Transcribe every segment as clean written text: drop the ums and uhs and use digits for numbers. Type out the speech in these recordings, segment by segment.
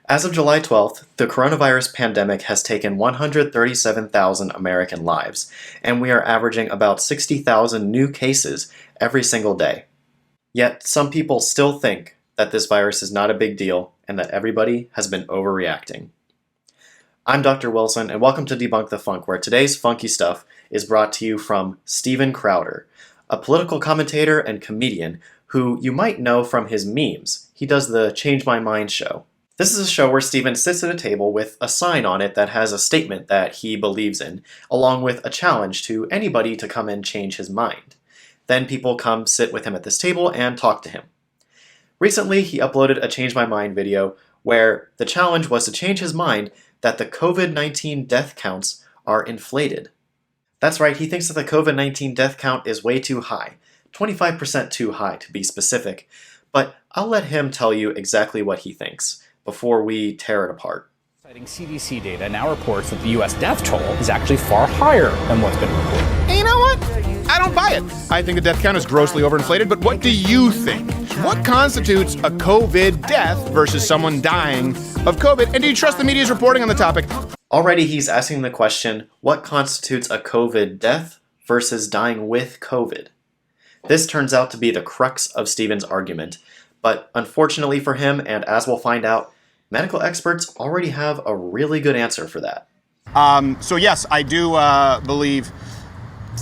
As of July 12th, the coronavirus pandemic has taken 137,000 American lives, and we are averaging about 60,000 new cases every single day. Yet, some people still think that this virus is not a big deal and that everybody has been overreacting. I'm Dr. Wilson, and welcome to Debunk the Funk, where today's funky stuff is brought to you from Steven Crowder, a political commentator and comedian who you might know from his memes. He does the Change My Mind show. This is a show where Steven sits at a table with a sign on it that has a statement that he believes in, along with a challenge to anybody to come and change his mind. Then people come sit with him at this table and talk to him. Recently, he uploaded a Change My Mind video where the challenge was to change his mind that the COVID-19 death counts are inflated. That's right, he thinks that the COVID-19 death count is way too high, 25% too high to be specific, but I'll let him tell you exactly what he thinks before we tear it apart. Citing CDC data now reports that the U.S. death toll is actually far higher than what's been reported. And you know what? I don't buy it. I think the death count is grossly overinflated, but what do you think? What constitutes a COVID death versus someone dying of COVID? And do you trust the media's reporting on the topic? Already he's asking the question, what constitutes a COVID death versus dying with COVID? This turns out to be the crux of Steven's argument, but unfortunately for him, and as we'll find out, medical experts already have a really good answer for that. So yes, I do believe,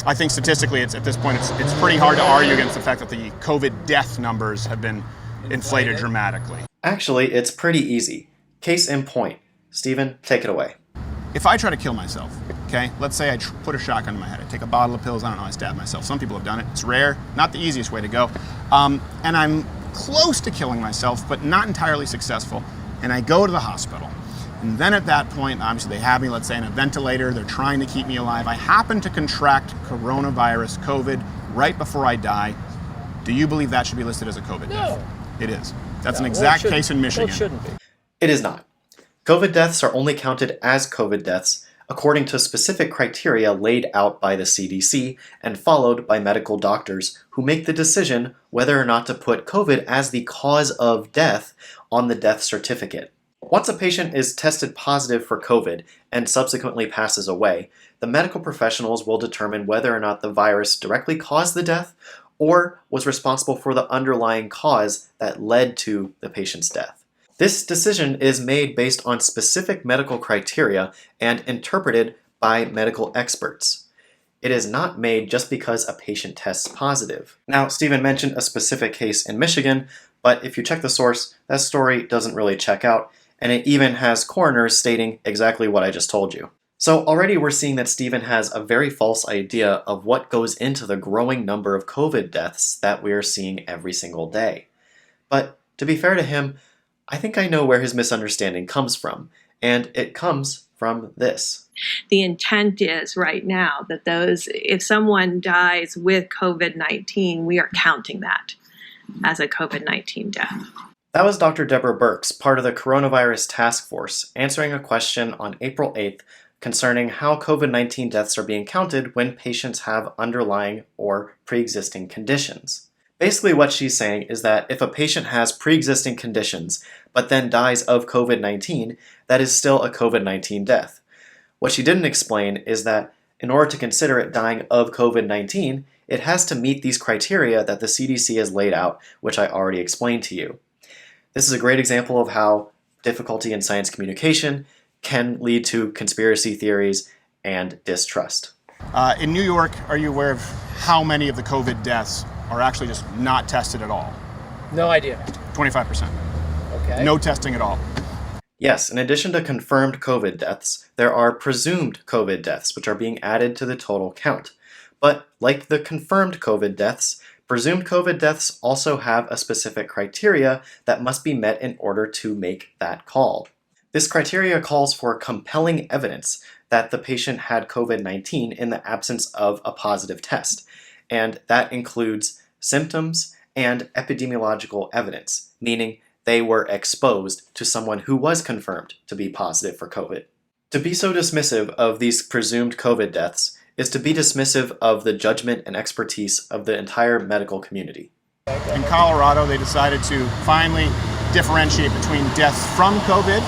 I think statistically at this point it's pretty hard to argue against the fact that the COVID death numbers have been inflated dramatically. Actually, it's pretty easy. Case in point. Steven, take it away. If I try to kill myself, okay, let's say I put a shotgun in my head, I take a bottle of pills, I don't know, I stab myself. Some people have done it. It's rare, not the easiest way to go. And I'm close to killing myself, but not entirely successful. And I go to the hospital. And then at that point, obviously they have me, let's say, in a ventilator. They're trying to keep me alive. I happen to contract coronavirus, COVID, right before I die. Do you believe that should be listed as a COVID death? It is. That's an exact case in Michigan. Well, it shouldn't be. It is not. COVID deaths are only counted as COVID deaths according to specific criteria laid out by the CDC and followed by medical doctors who make the decision whether or not to put COVID as the cause of death on the death certificate. Once a patient is tested positive for COVID and subsequently passes away, the medical professionals will determine whether or not the virus directly caused the death or was responsible for the underlying cause that led to the patient's death. This decision is made based on specific medical criteria and interpreted by medical experts. It is not made just because a patient tests positive. Now, Steven mentioned a specific case in Michigan, but if you check the source, that story doesn't really check out, and it even has coroners stating exactly what I just told you. So already we're seeing that Steven has a very false idea of what goes into the growing number of COVID deaths that we are seeing every single day. But to be fair to him, I think I know where his misunderstanding comes from, and it comes from this. The intent is right now that if someone dies with COVID-19, we are counting that as a COVID-19 death. That was Dr. Deborah Bix, part of the Coronavirus Task Force, answering a question on April 8th concerning how COVID-19 deaths are being counted when patients have underlying or pre-existing conditions. Basically what she's saying is that if a patient has pre-existing conditions but then dies of COVID-19, that is still a COVID-19 death. What she didn't explain is that in order to consider it dying of COVID-19, it has to meet these criteria that the CDC has laid out, which I already explained to you. This is a great example of how difficulty in science communication can lead to conspiracy theories and distrust. In New York, are you aware of how many of the COVID deaths are actually just not tested at all? No idea. 25%. Okay. No testing at all. Yes, in addition to confirmed COVID deaths, there are presumed COVID deaths, which are being added to the total count. But like the confirmed COVID deaths, presumed COVID deaths also have a specific criteria that must be met in order to make that call. This criteria calls for compelling evidence that the patient had COVID-19 in the absence of a positive test, and that includes symptoms and epidemiological evidence, meaning they were exposed to someone who was confirmed to be positive for COVID. To be so dismissive of these presumed COVID deaths is to be dismissive of the judgment and expertise of the entire medical community. In Colorado, they decided to finally differentiate between deaths from COVID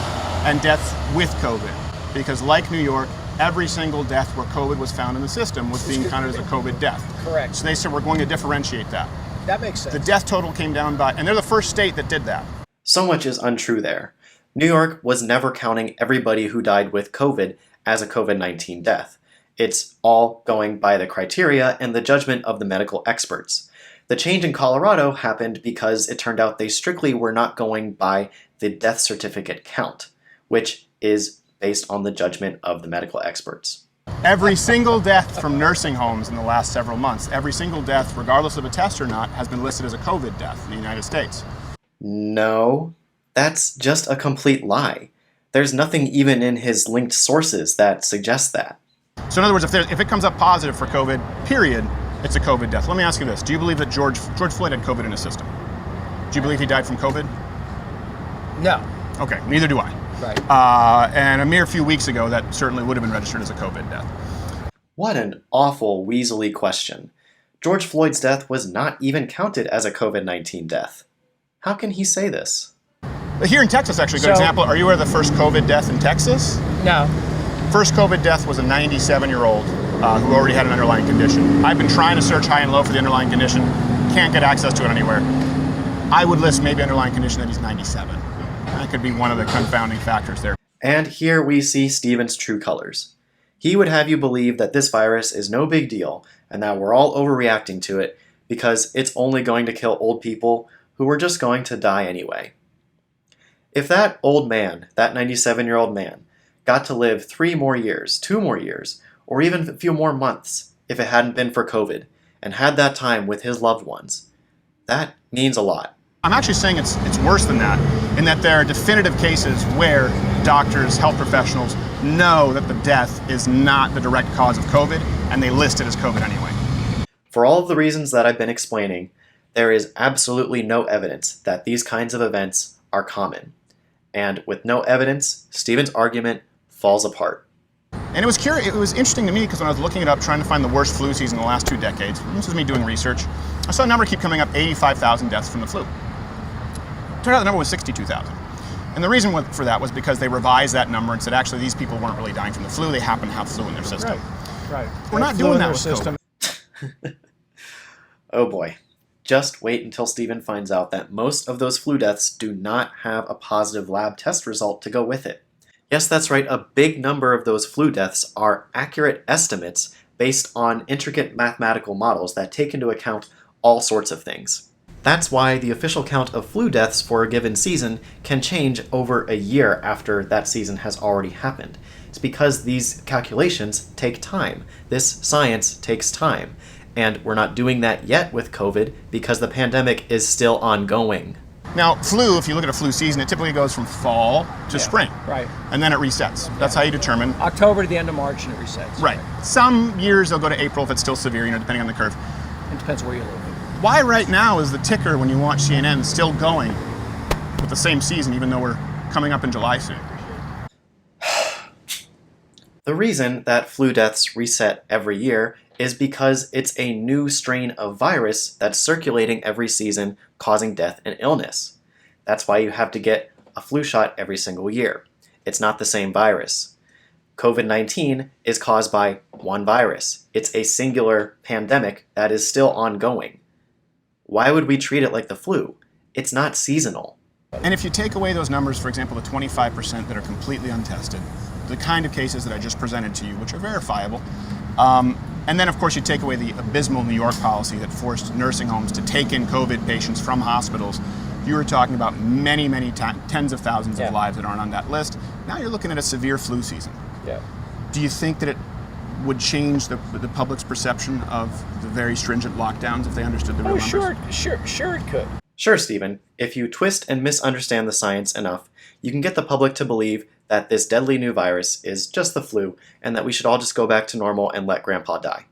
and deaths with COVID. Because like New York, every single death where COVID was found in the system was being counted as a COVID death. Correct. So they said we're going to differentiate that. That makes sense. The death total came down by, and they're the first state that did that. So much is untrue there. New York was never counting everybody who died with COVID as a COVID-19 death. It's all going by the criteria and the judgment of the medical experts. The change in Colorado happened because it turned out they strictly were not going by the death certificate count, which is based on the judgment of the medical experts. Every single death from nursing homes in the last several months, every single death, regardless of a test or not, has been listed as a COVID death in the United States. No, that's just a complete lie. There's nothing even in his linked sources that suggests that. So in other words, if it comes up positive for COVID, period, it's a COVID death. Let me ask you this. Do you believe that George Floyd had COVID in his system? Do you believe he died from COVID? No. Okay, neither do I. Right. And a mere few weeks ago, that certainly would have been registered as a COVID death. What an awful weaselly question. George Floyd's death was not even counted as a COVID-19 death. How can he say this? But here in Texas, actually, a good example. Are you aware of the first COVID death in Texas? No. First COVID death was a 97-year-old who already had an underlying condition. I've been trying to search high and low for the underlying condition. Can't get access to it anywhere. I would list maybe underlying condition that he's 97. That could be one of the confounding factors there. And here we see Stephen's true colors. He would have you believe that this virus is no big deal and that we're all overreacting to it because it's only going to kill old people who are just going to die anyway. If that old man, that 97-year-old man, got to live 3 more years, 2 more years, or even a few more months if it hadn't been for COVID, and had that time with his loved ones, that means a lot. I'm actually saying it's worse than that, in that there are definitive cases where doctors, health professionals know that the death is not the direct cause of COVID, and they list it as COVID anyway. For all of the reasons that I've been explaining, there is absolutely no evidence that these kinds of events are common. And with no evidence, Stephen's argument falls apart. And it was interesting to me because when I was looking it up, trying to find the worst flu season in the last 2 decades, this was me doing research, I saw a number keep coming up, 85,000 deaths from the flu. Turned out the number was 62,000. And the reason for that was because they revised that number and said, actually, these people weren't really dying from the flu, they happen to have flu in their system. Right. We're not doing that with COVID. Oh boy. Just wait until Stephen finds out that most of those flu deaths do not have a positive lab test result to go with it. Yes, that's right, a big number of those flu deaths are accurate estimates based on intricate mathematical models that take into account all sorts of things. That's why the official count of flu deaths for a given season can change over a year after that season has already happened. It's because these calculations take time. This science takes time. And we're not doing that yet with COVID because the pandemic is still ongoing. Now, flu, if you look at a flu season, it typically goes from fall to spring. Right. And then it resets. That's how you determine. October to the end of March and it resets. Right. Some years they'll go to April if it's still severe, depending on the curve. It depends where you live. Why right now is the ticker when you watch CNN still going with the same season, even though we're coming up in July soon? The reason that flu deaths reset every year is because it's a new strain of virus that's circulating every season, causing death and illness. That's why you have to get a flu shot every single year. It's not the same virus. COVID-19 is caused by one virus. It's a singular pandemic that is still ongoing. Why would we treat it like the flu? It's not seasonal. And if you take away those numbers, for example, the 25% that are completely untested, the kind of cases that I just presented to you, which are verifiable, and then, of course, you take away the abysmal New York policy that forced nursing homes to take in COVID patients from hospitals. You were talking about many, many tens of thousands of lives that aren't on that list. Now you're looking at a severe flu season. Yeah. Do you think that it would change the public's perception of the very stringent lockdowns if they understood the real numbers? Sure it could. Sure, Stephen, if you twist and misunderstand the science enough, you can get the public to believe that this deadly new virus is just the flu and that we should all just go back to normal and let Grandpa die.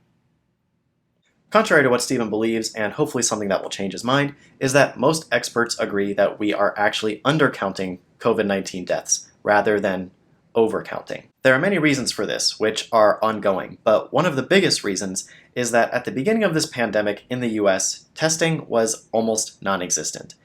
Contrary to what Stephen believes, and hopefully something that will change his mind, is that most experts agree that we are actually undercounting COVID-19 deaths rather than overcounting. There are many reasons for this, which are ongoing, but one of the biggest reasons is that at the beginning of this pandemic in the US, testing was almost non-existent.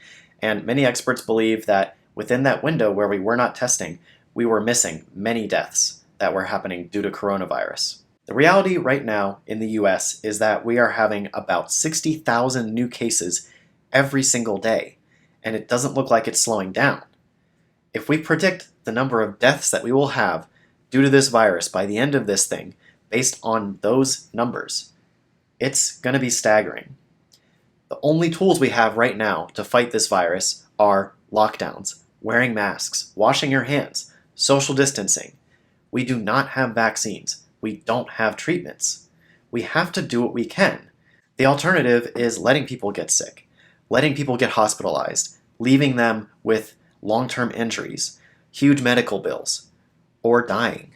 And many experts believe that within that window where we were not testing, we were missing many deaths that were happening due to coronavirus. The reality right now in the US is that we are having about 60,000 new cases every single day, and it doesn't look like it's slowing down. If we predict the number of deaths that we will have due to this virus by the end of this thing, based on those numbers, it's going to be staggering. The only tools we have right now to fight this virus are lockdowns, wearing masks, washing your hands, social distancing. We do not have vaccines. We don't have treatments. We have to do what we can. The alternative is letting people get sick, letting people get hospitalized, leaving them with long-term injuries, huge medical bills, or dying.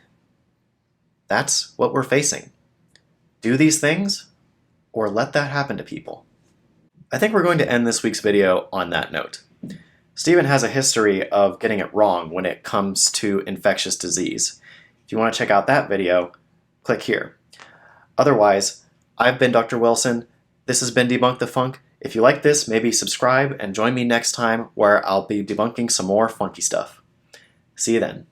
That's what we're facing. Do these things, or let that happen to people. I think we're going to end this week's video on that note. Stephen has a history of getting it wrong when it comes to infectious disease. If you want to check out that video, click here. Otherwise, I've been Dr. Wilson. This has been Debunk the Funk. If you like this, maybe subscribe and join me next time where I'll be debunking some more funky stuff. See you then.